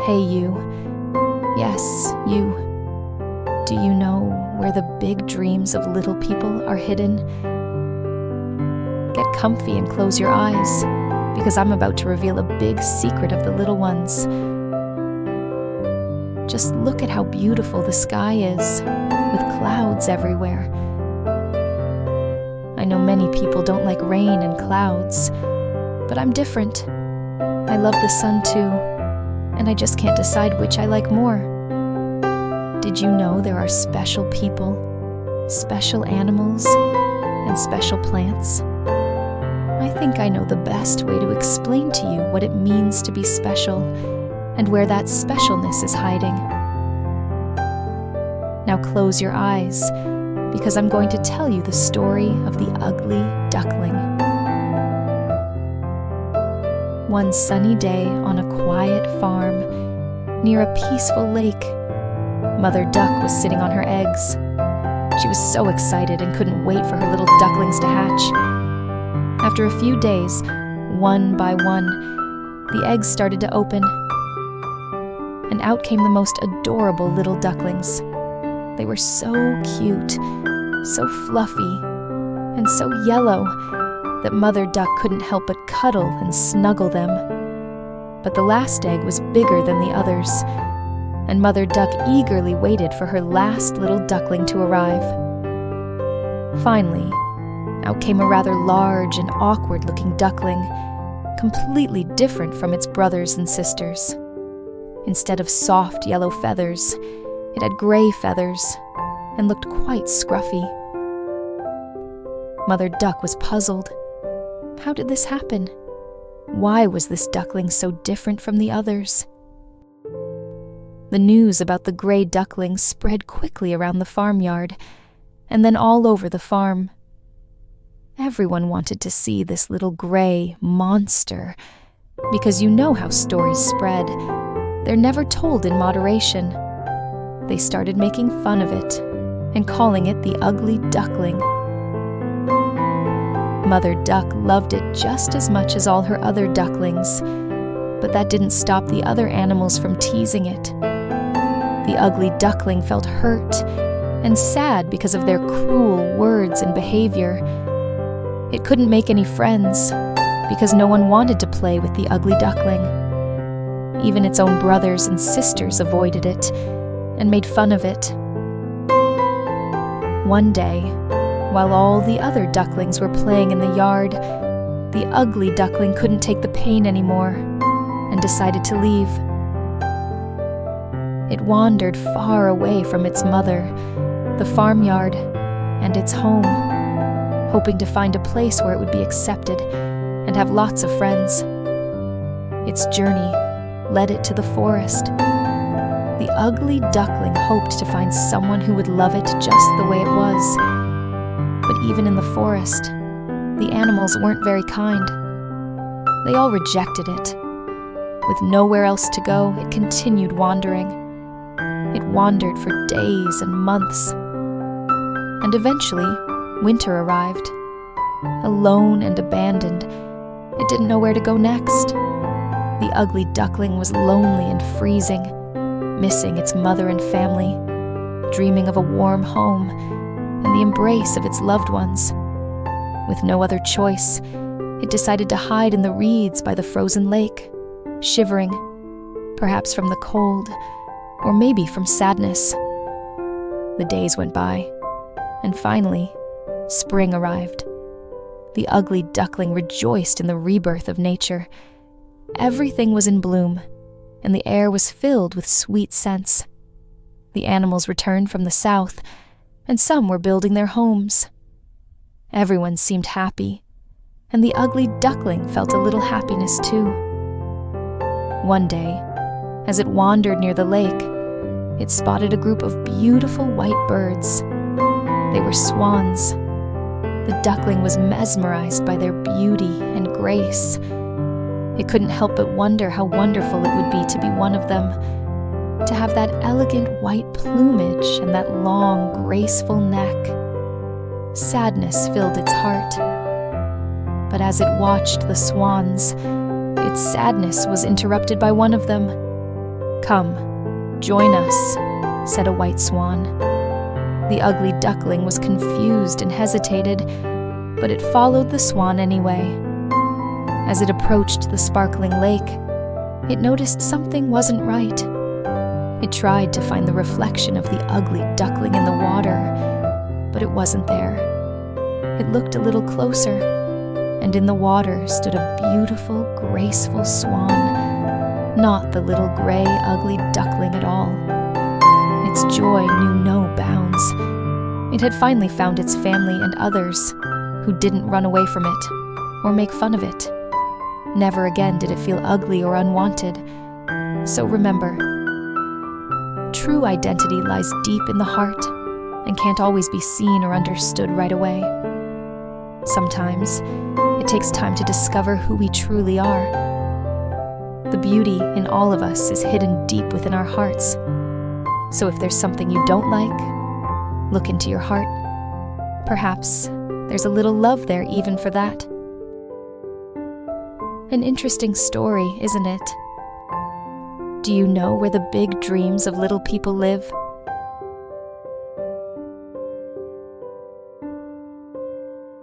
Hey you, yes, you. Do you know where the big dreams of little people are hidden? Get comfy and close your eyes, because I'm about to reveal a big secret of the little ones. Just look at how beautiful the sky is, with clouds everywhere. I know many people don't like rain and clouds, but I'm different. I love the sun too, and I just can't decide which I like more. Did you know there are special people, special animals, and special plants? I think I know the best way to explain to you what it means to be special and where that specialness is hiding. Now close your eyes, because I'm going to tell you the story of the Ugly Duckling. One sunny day on a quiet farm near a peaceful lake, Mother Duck was sitting on her eggs. She was so excited and couldn't wait for her little ducklings to hatch. After a few days, one by one, the eggs started to open, and out came the most adorable little ducklings. They were so cute, so fluffy, and so yellow that Mother Duck couldn't help but cuddle and snuggle them. But the last egg was bigger than the others, and Mother Duck eagerly waited for her last little duckling to arrive. Finally, out came a rather large and awkward-looking duckling, completely different from its brothers and sisters. Instead of soft yellow feathers, it had gray feathers and looked quite scruffy. Mother Duck was puzzled. How did this happen? Why was this duckling so different from the others? The news about the gray duckling spread quickly around the farmyard, and then all over the farm. Everyone wanted to see this little gray monster, because you know how stories spread. They're never told in moderation. They started making fun of it and calling it the Ugly Duckling. Mother Duck loved it just as much as all her other ducklings, but that didn't stop the other animals from teasing it. The Ugly Duckling felt hurt and sad because of their cruel words and behavior. It couldn't make any friends because no one wanted to play with the Ugly Duckling. Even its own brothers and sisters avoided it and made fun of it. One day, while all the other ducklings were playing in the yard, the Ugly Duckling couldn't take the pain anymore and decided to leave. It wandered far away from its mother, the farmyard, and its home, hoping to find a place where it would be accepted and have lots of friends. Its journey led it to the forest. The Ugly Duckling hoped to find someone who would love it just the way it was. But even in the forest, the animals weren't very kind. They all rejected it. With nowhere else to go, it continued wandering. It wandered for days and months. And eventually, winter arrived. Alone and abandoned, it didn't know where to go next. The Ugly Duckling was lonely and freezing, missing its mother and family, dreaming of a warm home and the embrace of its loved ones. With no other choice, it decided to hide in the reeds by the frozen lake, shivering, perhaps from the cold, or maybe from sadness. The days went by, and finally, spring arrived. The Ugly Duckling rejoiced in the rebirth of nature. Everything was in bloom, and the air was filled with sweet scents. The animals returned from the south, and some were building their homes. Everyone seemed happy, and the Ugly Duckling felt a little happiness too. One day, as it wandered near the lake, it spotted a group of beautiful white birds. They were swans. The duckling was mesmerized by their beauty and grace. It couldn't help but wonder how wonderful it would be to be one of them, to have that elegant white plumage and that long, graceful neck. Sadness filled its heart. But as it watched the swans, its sadness was interrupted by one of them. "Come, join us," said a white swan. The ugly duckling was confused and hesitated, but it followed the swan anyway. As it approached the sparkling lake, it noticed something wasn't right. It tried to find the reflection of the ugly duckling in the water, but it wasn't there. It looked a little closer, and in the water stood a beautiful, graceful swan, not the little gray, ugly duckling at all. Its joy knew no bounds. It had finally found its family and others, who didn't run away from it or make fun of it. Never again did it feel ugly or unwanted. So remember, true identity lies deep in the heart and can't always be seen or understood right away. Sometimes it takes time to discover who we truly are. The beauty in all of us is hidden deep within our hearts. So if there's something you don't like, look into your heart. Perhaps there's a little love there even for that. An interesting story, isn't it? Do you know where the big dreams of little people live?